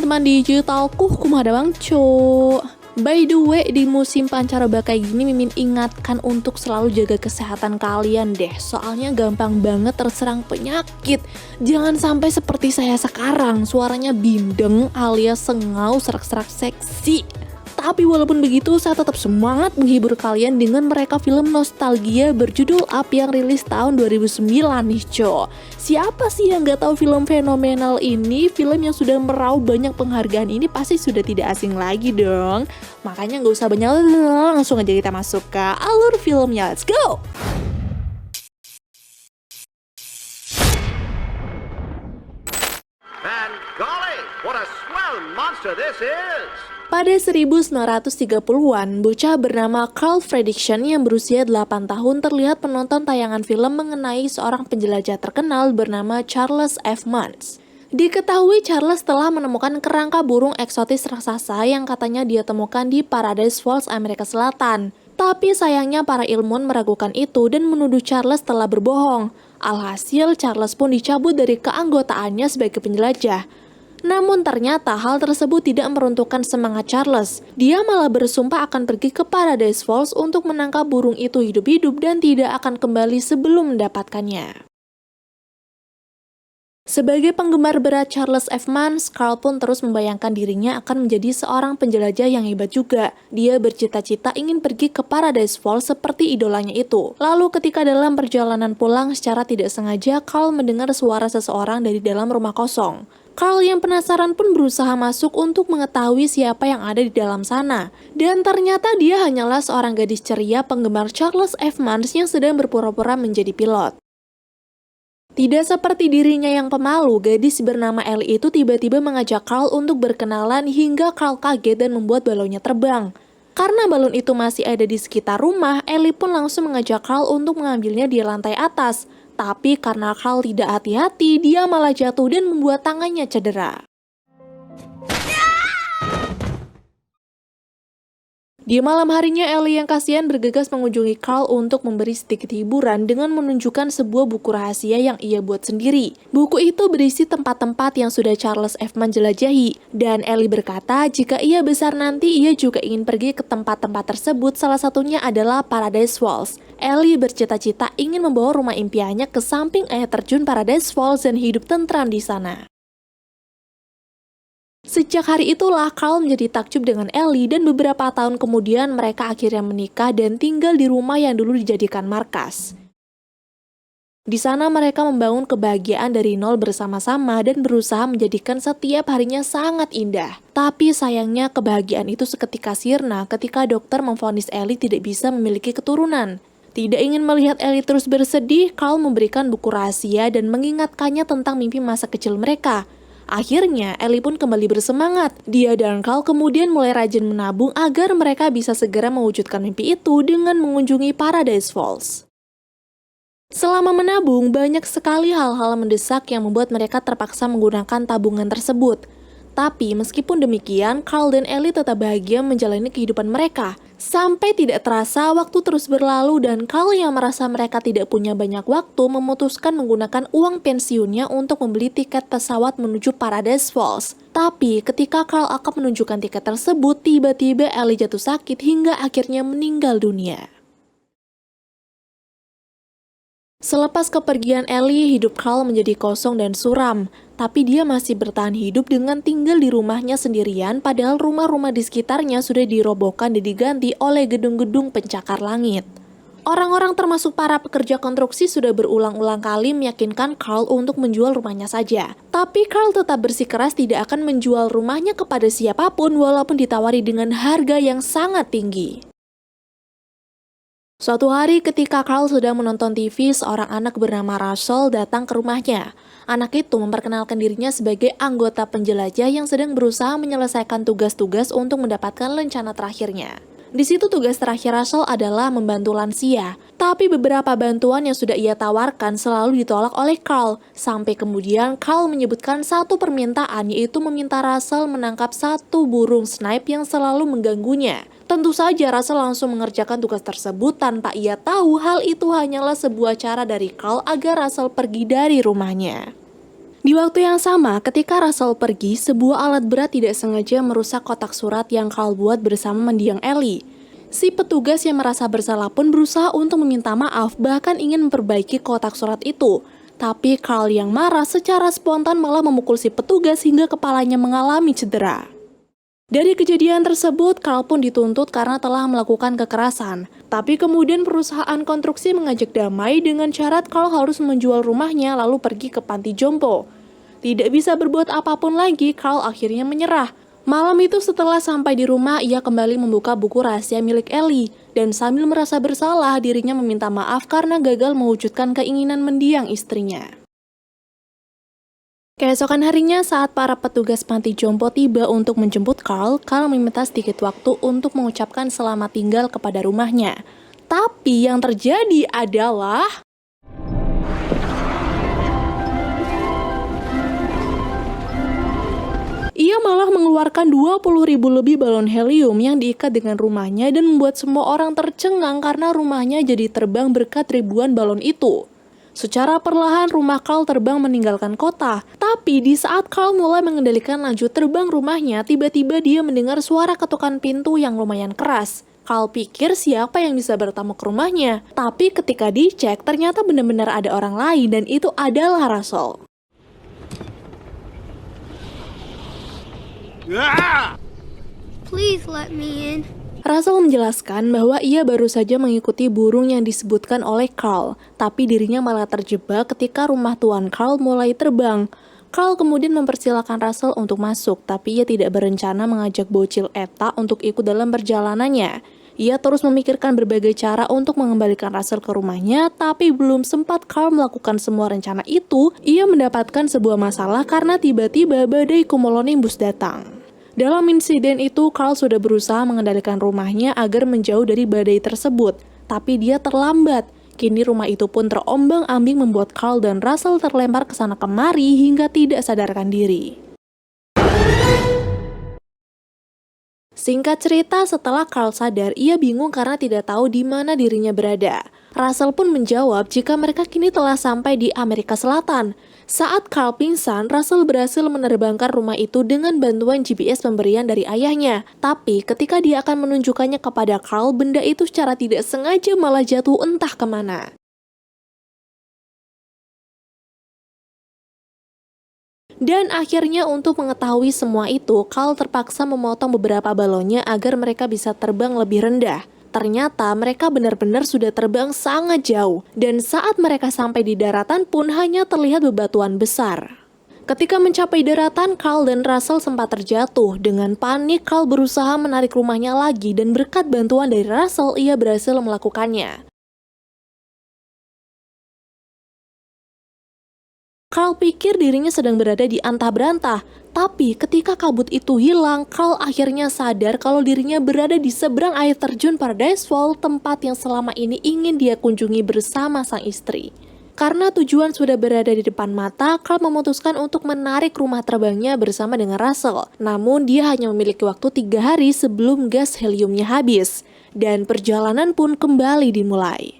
teman-teman digitalku, kumaha bang cu. By the way, di musim pancaroba kayak gini Mimin ingatkan untuk selalu jaga kesehatan kalian deh. Soalnya gampang banget terserang penyakit. Jangan sampai seperti saya sekarang, suaranya bindeng alias sengau serak-serak seksi. Tapi walaupun begitu, saya tetap semangat menghibur kalian dengan mereka film nostalgia berjudul Up yang rilis tahun 2009 nih co. Siapa sih yang gak tahu film fenomenal ini? Film yang sudah meraup banyak penghargaan ini pasti sudah tidak asing lagi dong. Makanya gak usah banyak, langsung aja kita masuk ke alur filmnya. Let's go! And golly, what a swell monster this is! Pada 1930-an, bocah bernama Carl Fredrickson yang berusia 8 tahun terlihat menonton tayangan film mengenai seorang penjelajah terkenal bernama Charles F. Muntz. Diketahui Charles telah menemukan kerangka burung eksotis raksasa yang katanya dia temukan di Paradise Falls, Amerika Selatan. Tapi sayangnya para ilmuwan meragukan itu dan menuduh Charles telah berbohong. Alhasil, Charles pun dicabut dari keanggotaannya sebagai penjelajah. Namun ternyata hal tersebut tidak meruntuhkan semangat Charles. Dia malah bersumpah akan pergi ke Paradise Falls untuk menangkap burung itu hidup-hidup dan tidak akan kembali sebelum mendapatkannya. Sebagai penggemar berat Charles F. Muntz, Carl pun terus membayangkan dirinya akan menjadi seorang penjelajah yang hebat juga. Dia bercita-cita ingin pergi ke Paradise Falls seperti idolanya itu. Lalu ketika dalam perjalanan pulang secara tidak sengaja, Carl mendengar suara seseorang dari dalam rumah kosong. Carl yang penasaran pun berusaha masuk untuk mengetahui siapa yang ada di dalam sana. Dan ternyata dia hanyalah seorang gadis ceria penggemar Charles F. Muntz yang sedang berpura-pura menjadi pilot. Tidak seperti dirinya yang pemalu, gadis bernama Ellie itu tiba-tiba mengajak Carl untuk berkenalan hingga Carl kaget dan membuat balonnya terbang. Karena balon itu masih ada di sekitar rumah, Ellie pun langsung mengajak Carl untuk mengambilnya di lantai atas. Tapi karena Carl tidak hati-hati, dia malah jatuh dan membuat tangannya cedera. Di malam harinya, Ellie yang kasihan bergegas mengunjungi Carl untuk memberi sedikit hiburan dengan menunjukkan sebuah buku rahasia yang ia buat sendiri. Buku itu berisi tempat-tempat yang sudah Charles F. Muntz jelajahi. Dan Ellie berkata jika ia besar nanti ia juga ingin pergi ke tempat-tempat tersebut, salah satunya adalah Paradise Falls. Ellie bercita-cita ingin membawa rumah impiannya ke samping air terjun Paradise Falls dan hidup tentram di sana. Sejak hari itulah Carl menjadi takjub dengan Ellie dan beberapa tahun kemudian mereka akhirnya menikah dan tinggal di rumah yang dulu dijadikan markas. Di sana mereka membangun kebahagiaan dari nol bersama-sama dan berusaha menjadikan setiap harinya sangat indah. Tapi sayangnya kebahagiaan itu seketika sirna ketika dokter memvonis Ellie tidak bisa memiliki keturunan. Tidak ingin melihat Ellie terus bersedih, Carl memberikan buku rahasia dan mengingatkannya tentang mimpi masa kecil mereka. Akhirnya, Ellie pun kembali bersemangat. Dia dan Carl kemudian mulai rajin menabung agar mereka bisa segera mewujudkan mimpi itu dengan mengunjungi Paradise Falls. Selama menabung, banyak sekali hal-hal mendesak yang membuat mereka terpaksa menggunakan tabungan tersebut. Tapi meskipun demikian, Carl dan Ellie tetap bahagia menjalani kehidupan mereka. Sampai tidak terasa waktu terus berlalu dan Carl yang merasa mereka tidak punya banyak waktu memutuskan menggunakan uang pensiunnya untuk membeli tiket pesawat menuju Paradise Falls. Tapi ketika Carl akan menunjukkan tiket tersebut, tiba-tiba Ellie jatuh sakit hingga akhirnya meninggal dunia. Selepas kepergian Ellie, hidup Carl menjadi kosong dan suram. Tapi dia masih bertahan hidup dengan tinggal di rumahnya sendirian padahal rumah-rumah di sekitarnya sudah dirobohkan dan diganti oleh gedung-gedung pencakar langit. Orang-orang termasuk para pekerja konstruksi sudah berulang-ulang kali meyakinkan Carl untuk menjual rumahnya saja. Tapi Carl tetap bersikeras tidak akan menjual rumahnya kepada siapapun walaupun ditawari dengan harga yang sangat tinggi. Suatu hari ketika Carl sedang menonton TV, seorang anak bernama Russell datang ke rumahnya. Anak itu memperkenalkan dirinya sebagai anggota penjelajah yang sedang berusaha menyelesaikan tugas-tugas untuk mendapatkan lencana terakhirnya. Di situ tugas terakhir Russell adalah membantu lansia. Tapi beberapa bantuan yang sudah ia tawarkan selalu ditolak oleh Carl. Sampai kemudian Carl menyebutkan satu permintaan, yaitu meminta Russell menangkap satu burung snipe yang selalu mengganggunya. Tentu saja Russell langsung mengerjakan tugas tersebut tanpa ia tahu hal itu hanyalah sebuah cara dari Carl agar Russell pergi dari rumahnya. Di waktu yang sama, ketika Russell pergi, sebuah alat berat tidak sengaja merusak kotak surat yang Carl buat bersama mendiang Ellie. Si petugas yang merasa bersalah pun berusaha untuk meminta maaf, bahkan ingin memperbaiki kotak surat itu. Tapi Carl yang marah secara spontan malah memukul si petugas hingga kepalanya mengalami cedera. Dari kejadian tersebut, Carl pun dituntut karena telah melakukan kekerasan. Tapi kemudian perusahaan konstruksi mengajak damai dengan syarat Carl harus menjual rumahnya lalu pergi ke panti jompo. Tidak bisa berbuat apapun lagi, Carl akhirnya menyerah. Malam itu setelah sampai di rumah, ia kembali membuka buku rahasia milik Ellie. Dan sambil merasa bersalah, dirinya meminta maaf karena gagal mewujudkan keinginan mendiang istrinya. Keesokan harinya saat para petugas panti jompo tiba untuk menjemput Carl meminta sedikit waktu untuk mengucapkan selamat tinggal kepada rumahnya. Tapi yang terjadi adalah ia malah mengeluarkan 20.000 lebih balon helium yang diikat dengan rumahnya dan membuat semua orang tercengang karena rumahnya jadi terbang berkat ribuan balon itu. Secara perlahan rumah Carl terbang meninggalkan kota, tapi di saat Carl mulai mengendalikan laju terbang rumahnya, tiba-tiba dia mendengar suara ketukan pintu yang lumayan keras. Carl pikir siapa yang bisa bertamu ke rumahnya, tapi ketika dicek ternyata benar-benar ada orang lain dan itu adalah Russell. Please let me in. Russell menjelaskan bahwa ia baru saja mengikuti burung yang disebutkan oleh Carl, tapi dirinya malah terjebak ketika rumah tuan Carl mulai terbang. Carl kemudian mempersilahkan Russell untuk masuk, tapi ia tidak berencana mengajak bocil Eta untuk ikut dalam perjalanannya. Ia terus memikirkan berbagai cara untuk mengembalikan Russell ke rumahnya, tapi belum sempat Carl melakukan semua rencana itu, ia mendapatkan sebuah masalah karena tiba-tiba badai cumulonimbus datang. Dalam insiden itu, Carl sudah berusaha mengendalikan rumahnya agar menjauh dari badai tersebut, tapi dia terlambat. Kini rumah itu pun terombang-ambing membuat Carl dan Russell terlempar ke sana kemari hingga tidak sadarkan diri. Singkat cerita, setelah Carl sadar, ia bingung karena tidak tahu di mana dirinya berada. Russell pun menjawab jika mereka kini telah sampai di Amerika Selatan. Saat Carl pingsan, Russell berhasil menerbangkan rumah itu dengan bantuan GPS pemberian dari ayahnya. Tapi ketika dia akan menunjukkannya kepada Carl, benda itu secara tidak sengaja malah jatuh entah kemana. Dan akhirnya untuk mengetahui semua itu, Carl terpaksa memotong beberapa balonnya agar mereka bisa terbang lebih rendah. Ternyata mereka benar-benar sudah terbang sangat jauh, dan saat mereka sampai di daratan pun hanya terlihat bebatuan besar. Ketika mencapai daratan, Carl dan Russell sempat terjatuh. Dengan panik, Carl berusaha menarik rumahnya lagi dan berkat bantuan dari Russell, ia berhasil melakukannya. Carl pikir dirinya sedang berada di antah berantah, tapi ketika kabut itu hilang, Carl akhirnya sadar kalau dirinya berada di seberang air terjun Paradise Falls, tempat yang selama ini ingin dia kunjungi bersama sang istri. Karena tujuan sudah berada di depan mata, Carl memutuskan untuk menarik rumah terbangnya bersama dengan Russell. Namun dia hanya memiliki waktu 3 hari sebelum gas heliumnya habis, dan perjalanan pun kembali dimulai.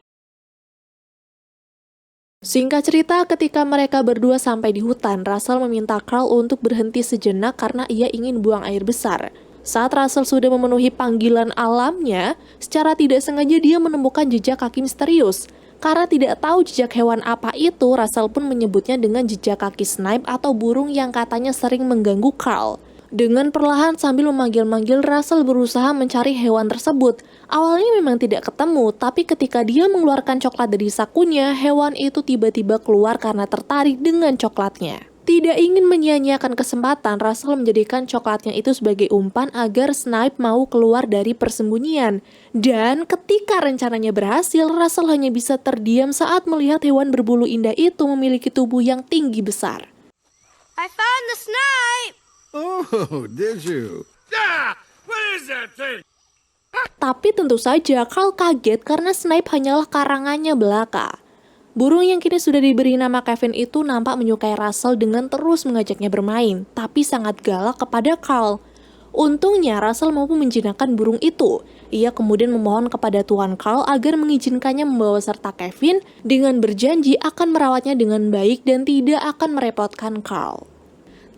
Singkat cerita, ketika mereka berdua sampai di hutan, Russell meminta Carl untuk berhenti sejenak karena ia ingin buang air besar. Saat Russell sudah memenuhi panggilan alamnya, secara tidak sengaja dia menemukan jejak kaki misterius. Karena tidak tahu jejak hewan apa itu, Russell pun menyebutnya dengan jejak kaki snipe atau burung yang katanya sering mengganggu Carl. Dengan perlahan sambil memanggil-manggil, Russell berusaha mencari hewan tersebut. Awalnya memang tidak ketemu, tapi ketika dia mengeluarkan coklat dari sakunya, hewan itu tiba-tiba keluar karena tertarik dengan coklatnya. Tidak ingin menyia-nyiakan kesempatan, Russell menjadikan coklatnya itu sebagai umpan agar snipe mau keluar dari persembunyian. Dan ketika rencananya berhasil, Russell hanya bisa terdiam saat melihat hewan berbulu indah itu memiliki tubuh yang tinggi besar. I found the snipe! Oh, did you? Ah! What is that thing? Tapi tentu saja Carl kaget karena snipe hanyalah karangannya belaka. Burung yang kini sudah diberi nama Kevin itu nampak menyukai Russell dengan terus mengajaknya bermain, tapi sangat galak kepada Carl. Untungnya Russell mampu menjinakkan burung itu. Ia kemudian memohon kepada Tuan Carl agar mengizinkannya membawa serta Kevin dengan berjanji akan merawatnya dengan baik dan tidak akan merepotkan Carl.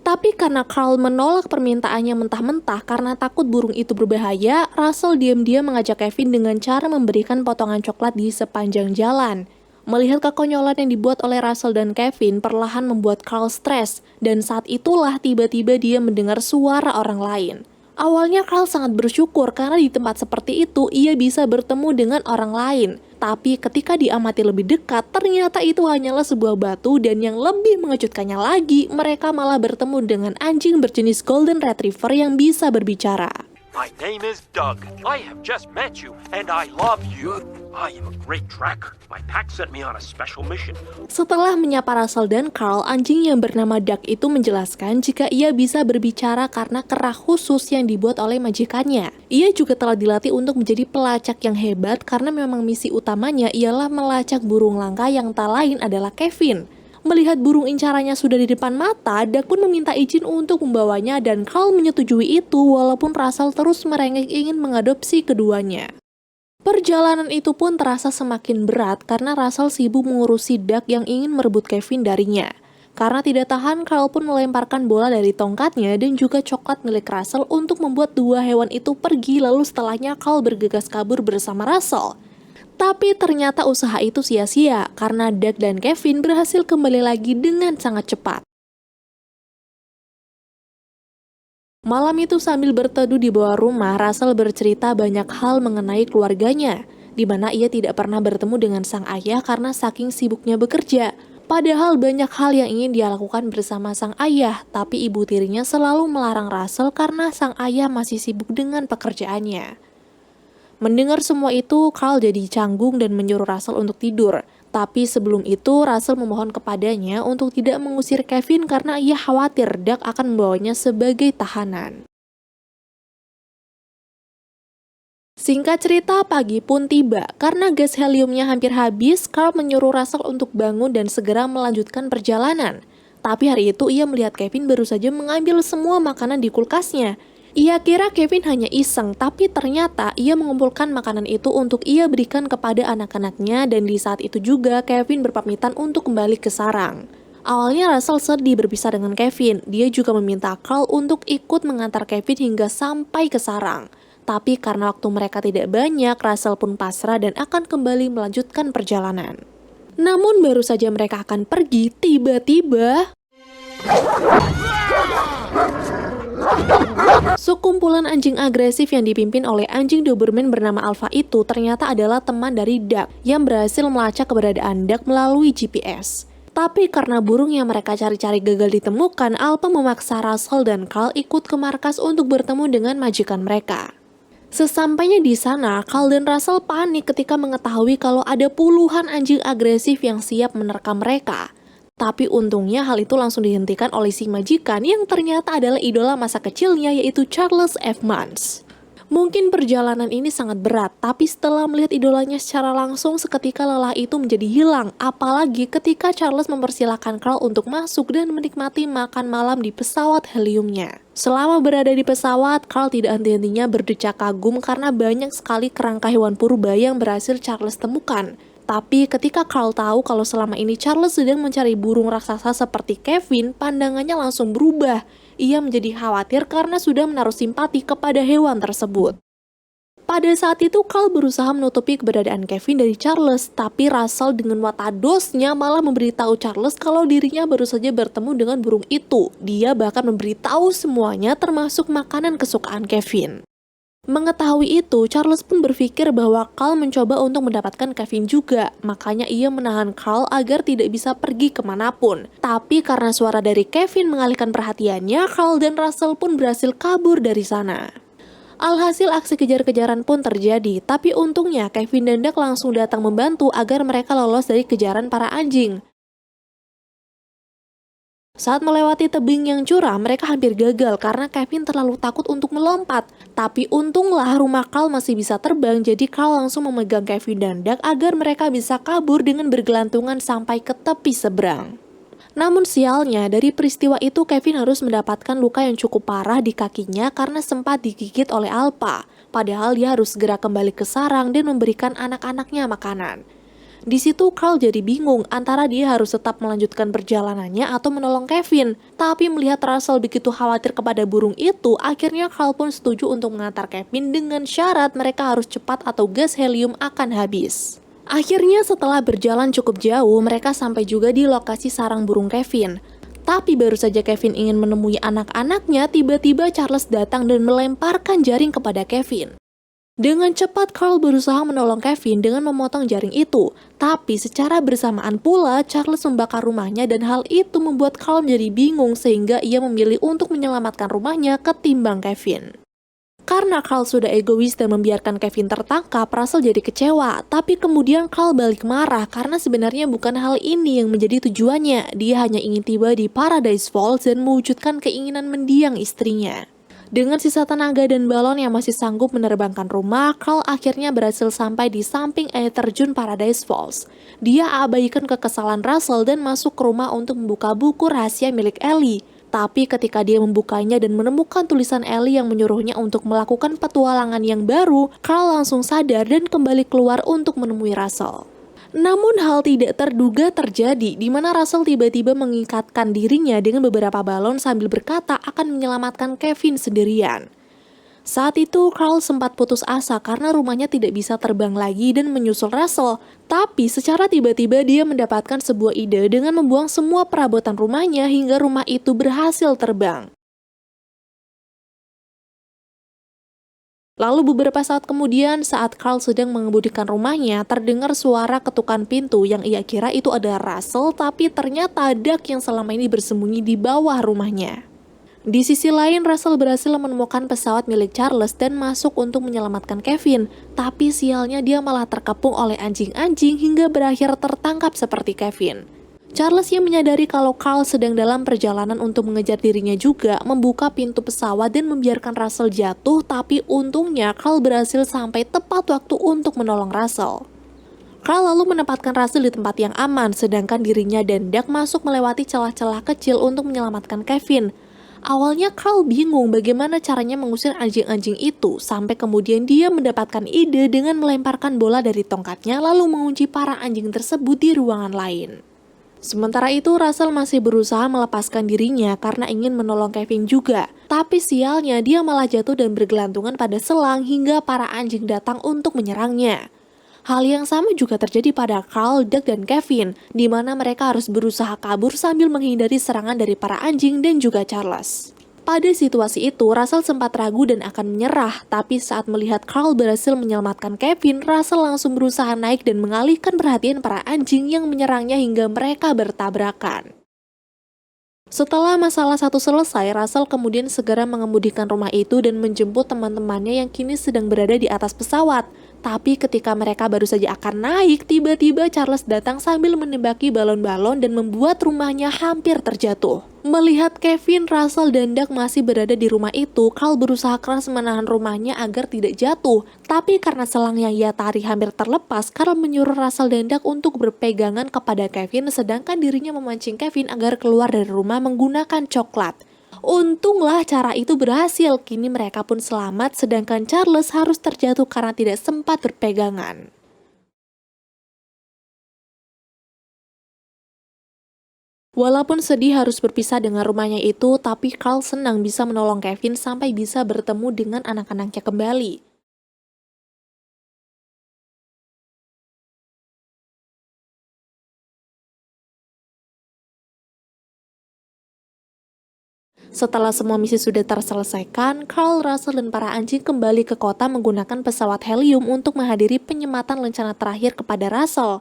Tapi karena Carl menolak permintaannya mentah-mentah karena takut burung itu berbahaya, Russell diam-diam mengajak Kevin dengan cara memberikan potongan coklat di sepanjang jalan. Melihat kekonyolan yang dibuat oleh Russell dan Kevin perlahan membuat Carl stres, dan saat itulah tiba-tiba dia mendengar suara orang lain. Awalnya Carl sangat bersyukur karena di tempat seperti itu ia bisa bertemu dengan orang lain. Tapi ketika diamati lebih dekat, ternyata itu hanyalah sebuah batu, dan yang lebih mengejutkannya lagi, mereka malah bertemu dengan anjing berjenis Golden Retriever yang bisa berbicara. My name is Doug. I have just met you, and I love you. I am a great tracker. My pack sent me on a special mission. Setelah menyapa Russell dan Carl, anjing yang bernama Doug itu menjelaskan jika ia bisa berbicara karena kerah khusus yang dibuat oleh majikannya. Ia juga telah dilatih untuk menjadi pelacak yang hebat karena memang misi utamanya ialah melacak burung langka yang tak lain adalah Kevin. Melihat burung incarannya sudah di depan mata, Doug pun meminta izin untuk membawanya dan Carl menyetujui itu walaupun Russell terus merengek ingin mengadopsi keduanya. Perjalanan itu pun terasa semakin berat karena Russell sibuk mengurusi Doug yang ingin merebut Kevin darinya. Karena tidak tahan, Carl pun melemparkan bola dari tongkatnya dan juga coklat milik Russell untuk membuat dua hewan itu pergi, lalu setelahnya Carl bergegas kabur bersama Russell. Tapi ternyata usaha itu sia-sia karena Doug dan Kevin berhasil kembali lagi dengan sangat cepat. Malam itu sambil berteduh di bawah rumah, Russell bercerita banyak hal mengenai keluarganya, di mana ia tidak pernah bertemu dengan sang ayah karena saking sibuknya bekerja. Padahal banyak hal yang ingin dia lakukan bersama sang ayah, tapi ibu tirinya selalu melarang Russell karena sang ayah masih sibuk dengan pekerjaannya. Mendengar semua itu, Carl jadi canggung dan menyuruh Russell untuk tidur. Tapi sebelum itu, Russell memohon kepadanya untuk tidak mengusir Kevin karena ia khawatir Doug akan membawanya sebagai tahanan. Singkat cerita, pagi pun tiba. Karena gas heliumnya hampir habis, Carl menyuruh Russell untuk bangun dan segera melanjutkan perjalanan. Tapi hari itu ia melihat Kevin baru saja mengambil semua makanan di kulkasnya. Ia kira Kevin hanya iseng, tapi ternyata ia mengumpulkan makanan itu untuk ia berikan kepada anak-anaknya, dan di saat itu juga Kevin berpamitan untuk kembali ke sarang. Awalnya Russell sedih berpisah dengan Kevin. Dia juga meminta Carl untuk ikut mengantar Kevin hingga sampai ke sarang. Tapi karena waktu mereka tidak banyak, Russell pun pasrah dan akan kembali melanjutkan perjalanan. Namun baru saja mereka akan pergi, tiba-tiba sekumpulan anjing agresif yang dipimpin oleh anjing Doberman bernama Alpha itu ternyata adalah teman dari Doug yang berhasil melacak keberadaan Doug melalui GPS. Tapi karena burung yang mereka cari-cari gagal ditemukan, Alpha memaksa Russell dan Carl ikut ke markas untuk bertemu dengan majikan mereka. Sesampainya di sana, Carl dan Russell panik ketika mengetahui kalau ada puluhan anjing agresif yang siap menerkam mereka. Tapi untungnya hal itu langsung dihentikan oleh si majikan yang ternyata adalah idola masa kecilnya, yaitu Charles F. Muntz. Mungkin perjalanan ini sangat berat, tapi setelah melihat idolanya secara langsung, seketika lelah itu menjadi hilang. Apalagi ketika Charles mempersilahkan Carl untuk masuk dan menikmati makan malam di pesawat heliumnya. Selama berada di pesawat, Carl tidak henti-hentinya berdecak kagum karena banyak sekali kerangka hewan purba yang berhasil Charles temukan. Tapi ketika Carl tahu kalau selama ini Charles sedang mencari burung raksasa seperti Kevin, pandangannya langsung berubah. Ia menjadi khawatir karena sudah menaruh simpati kepada hewan tersebut. Pada saat itu Carl berusaha menutupi keberadaan Kevin dari Charles, tapi Russell dengan mata dosnya malah memberitahu Charles kalau dirinya baru saja bertemu dengan burung itu. Dia bahkan memberitahu semuanya termasuk makanan kesukaan Kevin. Mengetahui itu, Charles pun berpikir bahwa Carl mencoba untuk mendapatkan Kevin juga. Makanya ia menahan Carl agar tidak bisa pergi kemanapun. Tapi karena suara dari Kevin mengalihkan perhatiannya, Carl dan Russell pun berhasil kabur dari sana. Alhasil aksi kejar-kejaran pun terjadi, tapi untungnya Kevin dan Doug langsung datang membantu agar mereka lolos dari kejaran para anjing. Saat melewati tebing yang curam, mereka hampir gagal karena Kevin terlalu takut untuk melompat. Tapi untunglah rumah Carl masih bisa terbang, jadi Carl langsung memegang Kevin dan Doug agar mereka bisa kabur dengan bergelantungan sampai ke tepi seberang. Namun sialnya, dari peristiwa itu Kevin harus mendapatkan luka yang cukup parah di kakinya karena sempat digigit oleh Alpha. Padahal dia harus segera kembali ke sarang dan memberikan anak-anaknya makanan. Di situ Carl jadi bingung antara dia harus tetap melanjutkan perjalanannya atau menolong Kevin. Tapi melihat Russell begitu khawatir kepada burung itu, akhirnya Carl pun setuju untuk mengantar Kevin dengan syarat mereka harus cepat atau gas helium akan habis. Akhirnya setelah berjalan cukup jauh, mereka sampai juga di lokasi sarang burung Kevin. Tapi baru saja Kevin ingin menemui anak-anaknya, tiba-tiba Charles datang dan melemparkan jaring kepada Kevin. Dengan cepat Carl berusaha menolong Kevin dengan memotong jaring itu. Tapi secara bersamaan pula Charles membakar rumahnya dan hal itu membuat Carl menjadi bingung sehingga ia memilih untuk menyelamatkan rumahnya ketimbang Kevin. Karena Carl sudah egois dan membiarkan Kevin tertangkap, Russell jadi kecewa. Tapi kemudian Carl balik marah karena sebenarnya bukan hal ini yang menjadi tujuannya. Dia hanya ingin tiba di Paradise Falls dan mewujudkan keinginan mendiang istrinya. Dengan sisa tenaga dan balon yang masih sanggup menerbangkan rumah, Carl akhirnya berhasil sampai di samping air terjun Paradise Falls. Dia abaikan kekesalan Russell dan masuk ke rumah untuk membuka buku rahasia milik Ellie. Tapi ketika dia membukanya dan menemukan tulisan Ellie yang menyuruhnya untuk melakukan petualangan yang baru, Carl langsung sadar dan kembali keluar untuk menemui Russell. Namun hal tidak terduga terjadi di mana Russell tiba-tiba mengikatkan dirinya dengan beberapa balon sambil berkata akan menyelamatkan Kevin sendirian. Saat itu Carl sempat putus asa karena rumahnya tidak bisa terbang lagi dan menyusul Russell. Tapi secara tiba-tiba dia mendapatkan sebuah ide dengan membuang semua perabotan rumahnya hingga rumah itu berhasil terbang. Lalu beberapa saat kemudian saat Carl sedang mengemudikan rumahnya, terdengar suara ketukan pintu yang ia kira itu adalah Russell, tapi ternyata Doug yang selama ini bersembunyi di bawah rumahnya. Di sisi lain, Russell berhasil menemukan pesawat milik Charles dan masuk untuk menyelamatkan Kevin. Tapi sialnya dia malah terkepung oleh anjing-anjing hingga berakhir tertangkap seperti Kevin. Charles yang menyadari kalau Carl sedang dalam perjalanan untuk mengejar dirinya juga membuka pintu pesawat dan membiarkan Russell jatuh, tapi untungnya Carl berhasil sampai tepat waktu untuk menolong Russell. Carl lalu menempatkan Russell di tempat yang aman, sedangkan dirinya dan Doug masuk melewati celah-celah kecil untuk menyelamatkan Kevin. Awalnya Carl bingung bagaimana caranya mengusir anjing-anjing itu, sampai kemudian dia mendapatkan ide dengan melemparkan bola dari tongkatnya lalu mengunci para anjing tersebut di ruangan lain. Sementara itu Russell masih berusaha melepaskan dirinya karena ingin menolong Kevin juga. Tapi sialnya dia malah jatuh dan bergelantungan pada selang hingga para anjing datang untuk menyerangnya. Hal yang sama juga terjadi pada Carl, Doug, dan Kevin, di mana mereka harus berusaha kabur sambil menghindari serangan dari para anjing dan juga Charles. Pada situasi itu, Russell sempat ragu dan akan menyerah, tapi saat melihat Carl berhasil menyelamatkan Kevin, Russell langsung berusaha naik dan mengalihkan perhatian para anjing yang menyerangnya hingga mereka bertabrakan. Setelah masalah satu selesai, Russell kemudian segera mengemudikan rumah itu dan menjemput teman-temannya yang kini sedang berada di atas pesawat. Tapi ketika mereka baru saja akan naik, tiba-tiba Charles datang sambil menembaki balon-balon dan membuat rumahnya hampir terjatuh. Melihat Kevin, Russell, dan Doug masih berada di rumah itu, Carl berusaha keras menahan rumahnya agar tidak jatuh. Tapi karena selang yang ia tarik hampir terlepas, Carl menyuruh Russell dan Doug untuk berpegangan kepada Kevin, sedangkan dirinya memancing Kevin agar keluar dari rumah menggunakan coklat. Untunglah cara itu berhasil, kini mereka pun selamat sedangkan Charles harus terjatuh karena tidak sempat berpegangan. Walaupun sedih harus berpisah dengan rumahnya itu, tapi Carl senang bisa menolong Kevin sampai bisa bertemu dengan anak-anaknya kembali. Setelah semua misi sudah terselesaikan, Carl, Russell, dan para anjing kembali ke kota menggunakan pesawat helium untuk menghadiri penyematan lencana terakhir kepada Russell.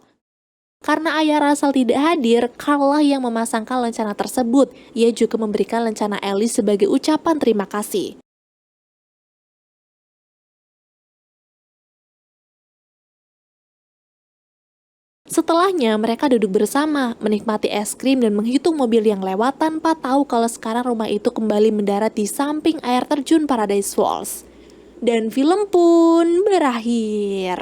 Karena ayah Russell tidak hadir, Carl lah yang memasangkan lencana tersebut. Ia juga memberikan lencana Ellie sebagai ucapan terima kasih. Setelahnya, mereka duduk bersama, menikmati es krim dan menghitung mobil yang lewat tanpa tahu kalau sekarang rumah itu kembali mendarat di samping air terjun Paradise Falls. Dan film pun berakhir.